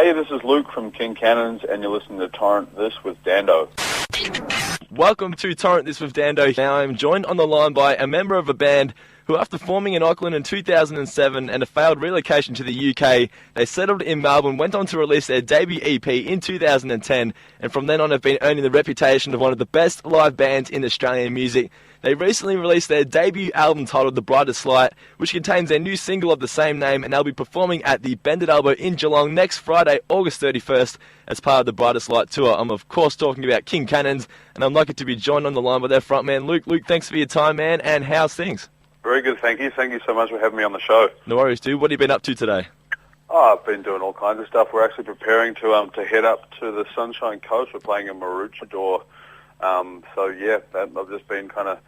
Hey, this is Luke from King Cannons, and you're listening to Torrent This with Dando. Welcome to Torrent This with Dando. Now I'm joined on the line by a member of a band who, after forming in Auckland in 2007 and a failed relocation to the UK, they settled in Melbourne, went on to release their debut EP in 2010, and from then on have been earning the reputation of one of the best live bands in Australian music. They recently released their debut album titled The Brightest Light, which contains their new single of the same name, and they'll be performing at the Bended Elbow in Geelong next Friday, August 31st, as part of the Brightest Light tour. I'm of course talking about King Cannons, and I'm lucky to be joined on the line by their frontman, Luke. Luke, thanks for your time, man, and how's things? Very good, thank you. Thank you so much for having me on the show. No worries, dude. What have you been up to today? Oh, I've been doing all kinds of stuff. We're actually preparing to head up to the Sunshine Coast. We're playing in Maroochydore. I've just been kind of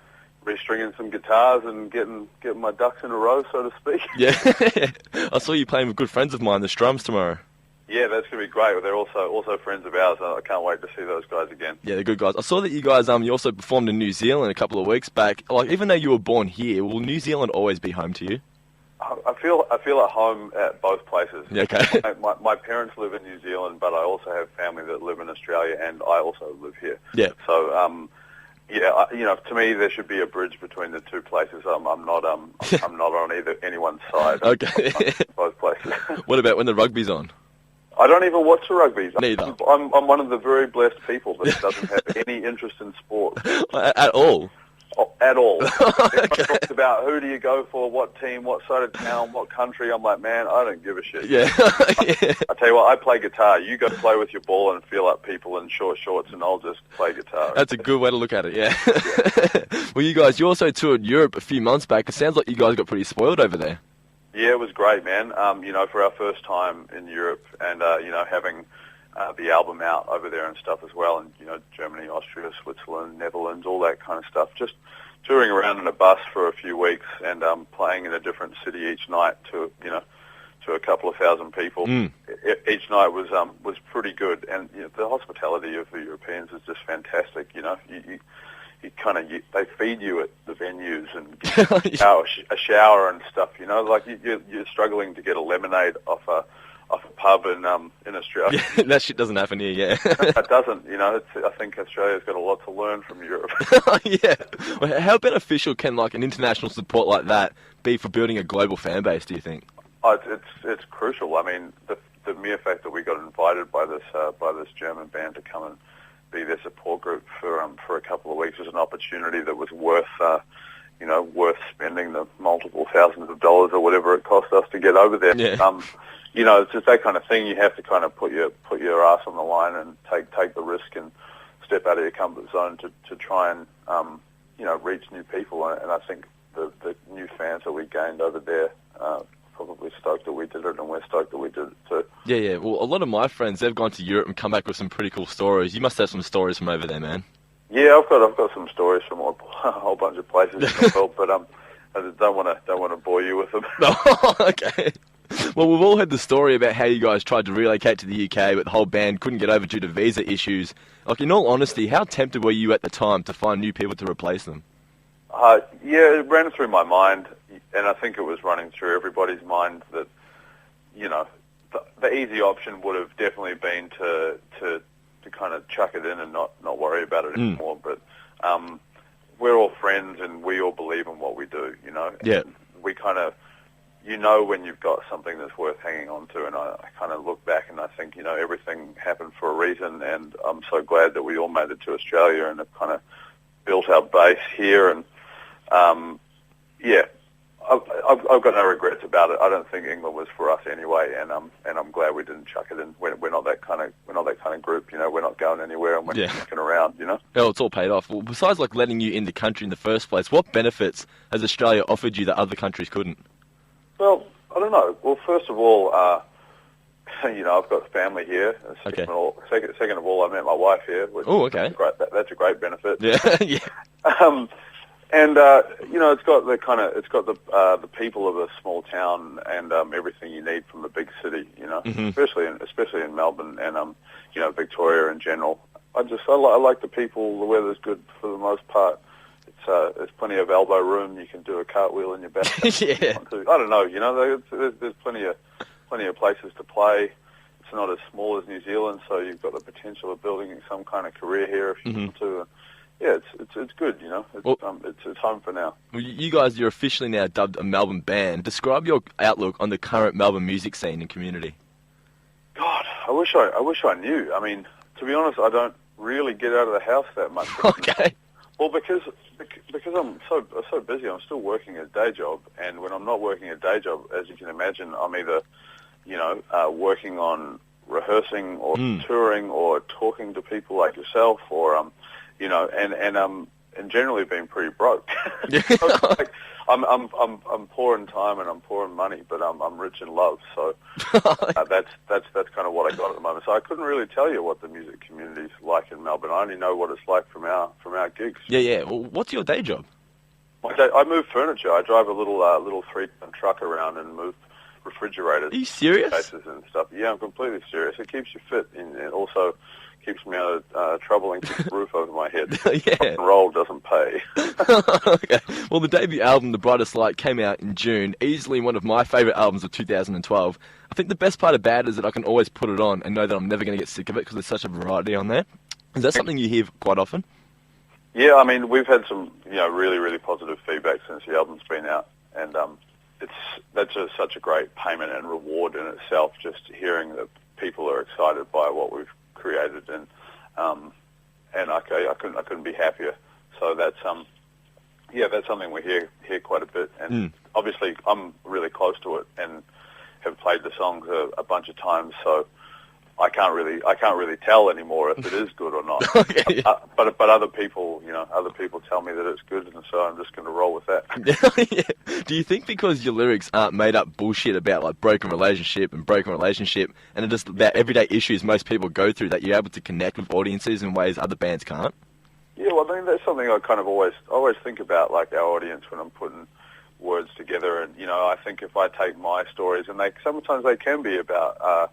restringing some guitars and getting my ducks in a row, so to speak. Yeah, I saw you playing with good friends of mine, the Strums, tomorrow. Yeah, that's going to be great. They're also friends of ours. I can't wait to see those guys again. Yeah, they're good guys. I saw that you guys you also performed in New Zealand a couple of weeks back. Like, even though you were born here, will New Zealand always be home to you? I feel at home at both places. Yeah, okay. My parents live in New Zealand, but I also have family that live in Australia, and I also live here. Yeah. So, to me, there should be a bridge between the two places. I'm not on anyone's side. Okay. Both places. What about when the rugby's on? I don't even watch the rugby. Neither. I'm one of the very blessed people that doesn't have any interest in sport. At all? Oh, at all. Okay. Everyone talks about who do you go for, what team, what side of town, what country. I'm like, man, I don't give a shit. Yeah. Yeah. I tell you what, I play guitar. You go play with your ball and feel up people in short shorts, and I'll just play guitar. That's a good way to look at it, yeah. Well, you also toured Europe a few months back. It sounds like you guys got pretty spoiled over there. Yeah, it was great, man. For our first time in Europe and, having the album out over there and stuff as well, and, Germany, Austria, Switzerland, Netherlands, all that kind of stuff. Just touring around in a bus for a few weeks and playing in a different city each night to a couple of thousand people. Each night was pretty good, and the hospitality of the Europeans is just fantastic. They feed you at the venues and give you a shower and stuff. Like you're struggling to get a lemonade off a pub in Australia. Yeah, that shit doesn't happen here, yeah. It doesn't. I think Australia's got a lot to learn from Europe. Yeah. Well, how beneficial can an international support like that be for building a global fan base, do you think? Oh, it's crucial. I mean, the mere fact that we got invited by this German band to come and be their support group for a couple of weeks was an opportunity that was worth spending the multiple thousands of dollars or whatever it cost us to get over there. Yeah. It's just that kind of thing. You have to kind of put your ass on the line and take the risk and step out of your comfort zone to try and reach new people. And I think the new fans that we gained over there probably stoked that we did it, and we're stoked that we did it too. Yeah. Well, a lot of my friends, they've gone to Europe and come back with some pretty cool stories. You must have some stories from over there, man. Yeah, I've got some stories from a whole bunch of places in the world, but I just don't want to bore you with them. No, okay. Well, we've all heard the story about how you guys tried to relocate to the UK, but the whole band couldn't get over due to visa issues. In all honesty, how tempted were you at the time to find new people to replace them? It ran through my mind, and I think it was running through everybody's mind that, the easy option would have definitely been to kind of chuck it in and not worry about it anymore. But we're all friends, and we all believe in what we do, Yeah. And we kind of, when you've got something that's worth hanging on to, and I kind of look back and I think, everything happened for a reason, and I'm so glad that we all made it to Australia and have kind of built our base here, and I've got no regrets about it. I don't think England was for us anyway, and I'm glad we didn't chuck it in. We're not that kind of group, We're not going anywhere, and we're not sticking around, Oh, it's all paid off. Well, besides letting you in the country in the first place, what benefits has Australia offered you that other countries couldn't? Well, I don't know. Well, first of all, I've got family here. Okay. Second of all, I met my wife here. Oh, okay. That's a great benefit. Yeah. Yeah. It's got the people of a small town and everything you need from a big city. Mm-hmm. especially in Melbourne and Victoria in general. I like the people. The weather's good for the most part. There's plenty of elbow room. You can do a cartwheel in your back. Yeah. I don't know. There's plenty of places to play. not as small as New Zealand, so you've got the potential of building some kind of career here if you want to. Yeah, it's good, you know. It's home for now. Well, you guys, you're officially now dubbed a Melbourne band. Describe your outlook on the current Melbourne music scene and community. God, I wish I knew. I mean, to be honest, I don't really get out of the house that much. Okay. Well, because I'm so busy, I'm still working a day job, and when I'm not working a day job, as you can imagine, I'm either, you know, working on rehearsing or touring or talking to people like yourself, or you know, and generally being pretty broke. Like, I'm poor in time and I'm poor in money, but I'm rich in love. So that's kind of what I got at the moment. So I couldn't really tell you what the music community's like in Melbourne. I only know what it's like from our gigs. Yeah. Well, what's your day job? I move furniture. I drive a little 3-ton truck around and move refrigerators. Are you serious? Cases and stuff. Yeah, I'm completely serious. It keeps you fit and also keeps me out of trouble and keeps a roof over my head. Yeah. Rock and roll doesn't pay. Okay. Well, the debut album, The Brightest Light, came out in June. Easily one of my favourite albums of 2012. I think the best part about it is that I can always put it on and know that I'm never going to get sick of it because there's such a variety on there. Is that something you hear quite often? Yeah, I mean, we've had some, you know, really, really positive feedback since the album's been out, and that's just such a great payment and reward in itself, just hearing that people are excited by what we've created, and I couldn't be happier. So that's that's something we hear quite a bit, and obviously I'm really close to it and have played the songs a bunch of times, so I can't really tell anymore if it is good or not. Okay. But other people tell me that it's good, and so I'm just going to roll with that. Yeah. Do you think because your lyrics aren't made up bullshit about like broken relationship, and are just about everyday issues most people go through, that you're able to connect with audiences in ways other bands can't? Yeah, well, I mean, that's something I kind of always think about, like our audience when I'm putting words together, and you know, I think if I take my stories, and sometimes they can be about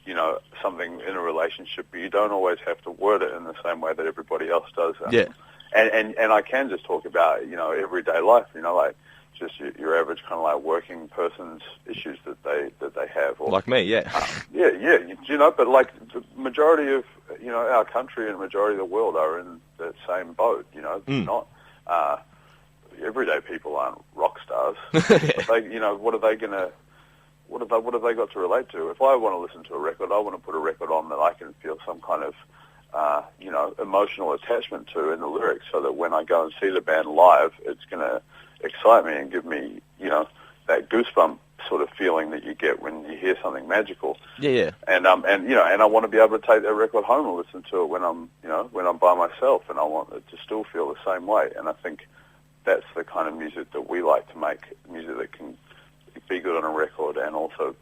you know, something in a relationship, but you don't always have to word it in the same way that everybody else does. Yeah. And I can just talk about, you know, everyday life, you know, like just your average kind of like working person's issues that they have. Or, like me, yeah. You know, but like the majority of, you know, our country and majority of the world are in the same boat, you know. Not everyday people aren't rock stars. But they, you know, what have they got to relate to? If I want to listen to a record, I want to put a record on that I can feel some kind of, you know, emotional attachment to in the lyrics, so that when I go and see the band live, it's going to excite me and give me, you know, that goosebump sort of feeling that you get when you hear something magical. Yeah. And you know, and I want to be able to take that record home and listen to it when I'm by myself, and I want it to still feel the same way. And I think that's the kind of music that we like to make, music that can be good on a record and also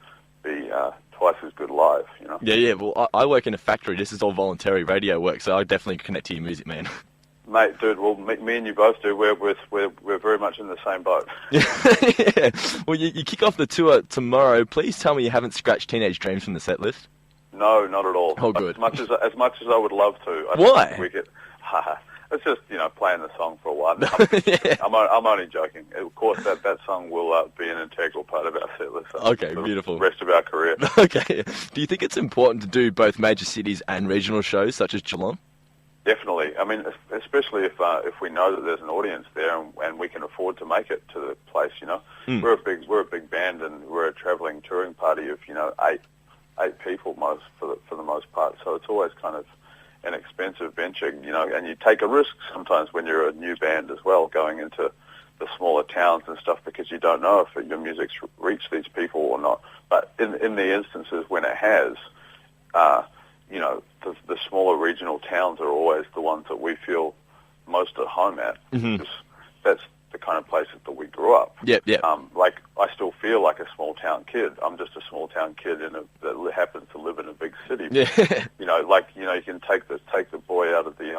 be twice as good live, you know? Yeah. Well, I work in a factory. This is all voluntary radio work, so I definitely connect to your music, man. Mate, dude, well, me and you both do. We're very much in the same boat. Yeah. Well, you kick off the tour tomorrow. Please tell me you haven't scratched Teenage Dreams from the set list. No, not at all. Oh, good. As much as I would love to. Why? It's just, you know, playing the song for a while. Yeah. I'm only joking. Of course, that song will be an integral part of our set list. Okay, beautiful. The rest of our career. Okay. Do you think it's important to do both major cities and regional shows, such as Geelong? Definitely. I mean, especially if we know that there's an audience there and we can afford to make it to the place. You know, we're a big band, and we're a travelling touring party of, you know, eight people for the most part. So it's always kind of an expensive venture, you know, and you take a risk sometimes when you're a new band as well, going into the smaller towns and stuff, because you don't know if your music's reached these people or not. But in the instances when it has, you know, the smaller regional towns are always the ones that we feel most at home at, because that's the kind of places that we grew up. Yeah. Like, I still feel like a small town kid. I'm just a small town kid that happens to live in a big city. Yeah. You know, like, you know, you can take the boy out of the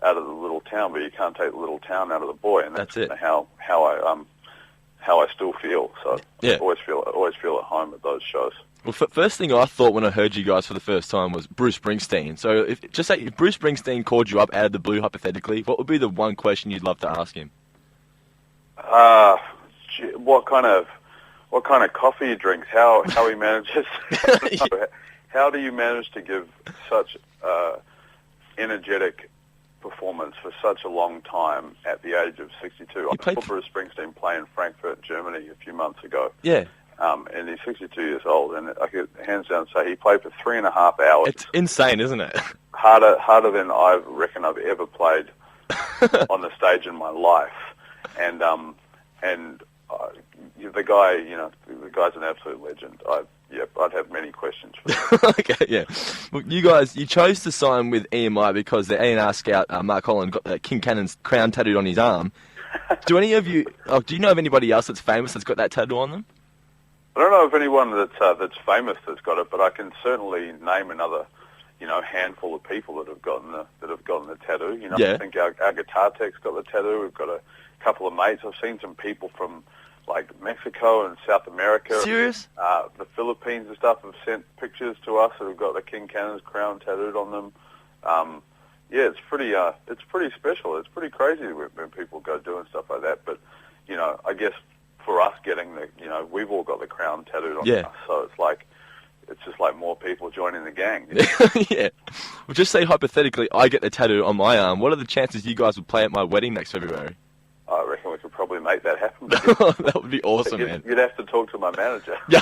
little town, but you can't take the little town out of the boy, and that's it. How I still feel. So yeah. I always feel at home at those shows. Well, first thing I thought when I heard you guys for the first time was Bruce Springsteen. So if Bruce Springsteen called you up out of the blue, hypothetically, what would be the one question you'd love to ask him? What kind of coffee he drinks? How he manages? how do you manage to give such energetic performance for such a long time at the age of 62? I saw Bruce Springsteen play in Frankfurt, Germany a few months ago. Yeah. And he's 62 years old, and I could hands down say he played for 3.5 hours. It's insane, isn't it? Harder than I reckon I've ever played on the stage in my life. And the guy, the guy's an absolute legend. I'd have many questions for him. Okay, yeah. Well, you guys, you chose to sign with EMI because the A&R scout, Mark Holland, got King Cannon's crown tattooed on his arm. Do any of you, do you know of anybody else that's famous that's got that tattoo on them? I don't know of anyone that's famous that's got it, but I can certainly name another, handful of people that have gotten the tattoo. Yeah. I think our guitar tech's got the tattoo. We've got a couple of mates. I've seen some people from like Mexico and South America. Serious? The Philippines and stuff have sent pictures to us that have got the King Cannon's crown tattooed on them. Yeah, it's pretty special. It's pretty crazy when people go doing stuff like that. But I guess for us getting we've all got the crown tattooed on us, so it's just like more people joining the gang. Yeah. Well, just say hypothetically, I get the tattoo on my arm. What are the chances you guys would play at my wedding next February? I reckon we could probably make that happen. That would be awesome, man. You'd have to talk to my manager. Yeah,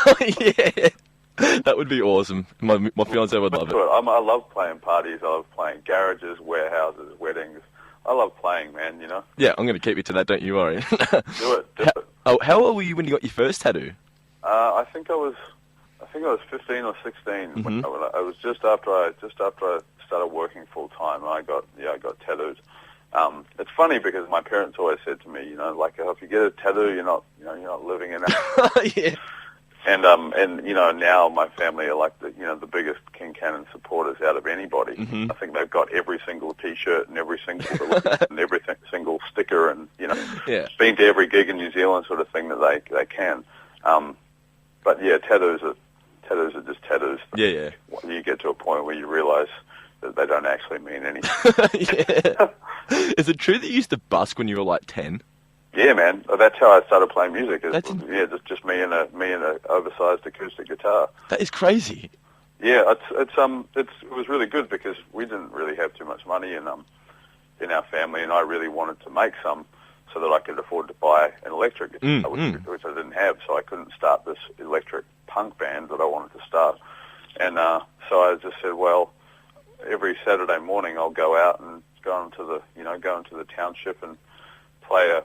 that would be awesome. My fiancé would love it. I love playing parties. I love playing garages, warehouses, weddings. I love playing, man. Yeah, I'm going to keep you to that. Don't you worry. Do it. How old were you when you got your first tattoo? I think I was 15 or 16. Mm-hmm. When I was just after I started working full time. I got tattooed. It's funny because my parents always said to me, if you get a tattoo, you're not living in it. Yeah. And now my family are like the biggest King Cannon supporters out of anybody. Mm-hmm. I think they've got every single T-shirt and every single release and every single sticker and been to every gig in New Zealand sort of thing that they can. But yeah, tattoos are just tattoos. Yeah. You get to a point where you realise that they don't actually mean anything. Yeah. Is it true that you used to busk when you were like 10? Yeah, man. That's how I started playing music. Just me and a oversized acoustic guitar. That is crazy. Yeah, it was really good because we didn't really have too much money in our family, and I really wanted to make some so that I could afford to buy an electric guitar, which I didn't have, so I couldn't start this electric punk band that I wanted to start. And so I just said, well, every Saturday morning I'll go out and go into the township and play a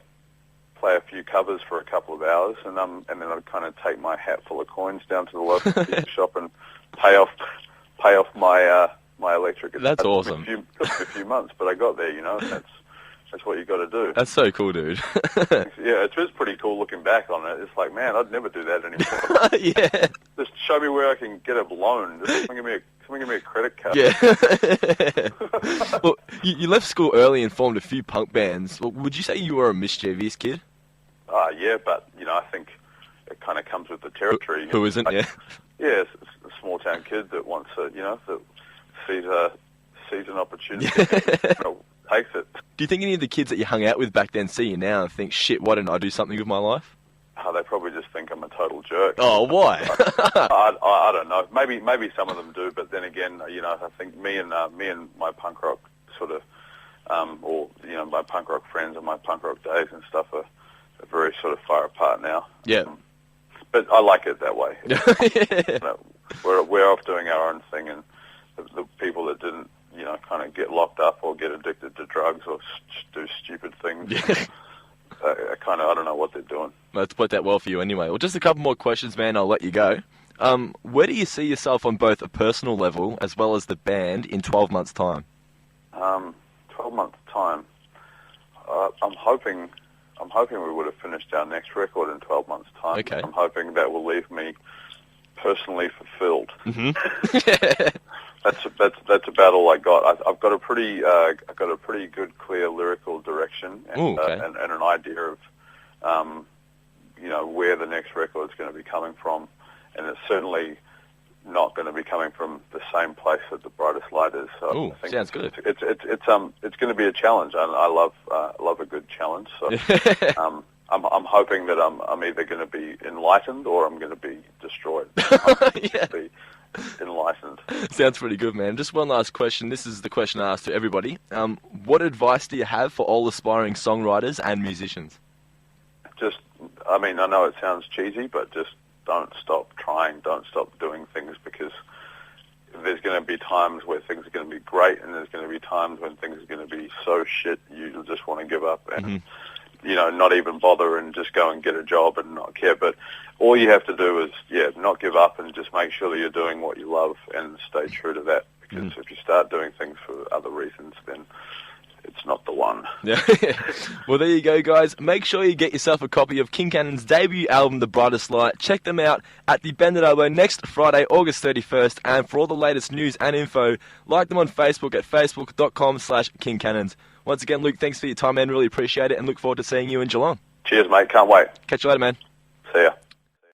few covers for a couple of hours, and then I'd kind of take my hat full of coins down to the local music shop and pay off my electric guitar. That's awesome. It took me a few months, but I got there. That's what you got to do. That's so cool, dude. Yeah, it's just pretty cool looking back on it. It's like, man, I'd never do that anymore. Yeah. Just show me where I can get a loan. Just someone give me a credit card. Yeah. Well, you left school early and formed a few punk bands. Well, would you say you were a mischievous kid? Yeah, but I think it kind of comes with the territory. Who isn't? Yeah. Yeah, it's a small town kid that wants that sees an opportunity, takes it. Do you think any of the kids that you hung out with back then see you now and think, shit, why didn't I do something with my life? They probably just think I'm a total jerk. Oh, why? I don't know. Maybe some of them do, but then again, I think me and my punk rock sort of, my punk rock friends and my punk rock days and stuff are very sort of far apart now. Yeah. But I like it that way. Yeah. We're off doing our own thing, and the people that didn't, kind of get locked up or get addicted to drugs or do stupid things. Yeah. I don't know what they're doing. Let's put that well for you anyway. Well, just a couple more questions, man. I'll let you go. Where do you see yourself on both a personal level as well as the band in 12 months' time? 12 months' time. I'm hoping we would have finished our next record in 12 months' time. Okay. I'm hoping that will leave me personally fulfilled. Mm-hmm. That's about all I got. I've got a pretty good, clear lyrical direction and, and an idea of where the next record is going to be coming from, and it's certainly not going to be coming from the same place that The Brightest Light is. So I think sounds good. It's going to be a challenge, and I love a good challenge. So I'm hoping that I'm either going to be enlightened or I'm going to be destroyed. I'm going to be enlightened. Sounds pretty good, man. Just one last question. This is the question I ask to everybody. What advice do you have for all aspiring songwriters and musicians? Just, I mean, I know it sounds cheesy, but just don't stop trying, don't stop doing things, because there's going to be times where things are going to be great, and there's going to be times when things are going to be so shit you'll just want to give up and, you know, not even bother and just go and get a job and not care. But all you have to do is, not give up and just make sure that you're doing what you love and stay true to that, because if you start doing things for other reasons, then it's not the one. Yeah. Well, there you go, guys. Make sure you get yourself a copy of King Cannon's debut album, The Brightest Light. Check them out at the Bend at Elbow next Friday, August 31st. And for all the latest news and info, like them on Facebook at facebook.com/KingCannons. Once again, Luke, thanks for your time, man. Really appreciate it, and look forward to seeing you in Geelong. Cheers, mate. Can't wait. Catch you later, man. See ya.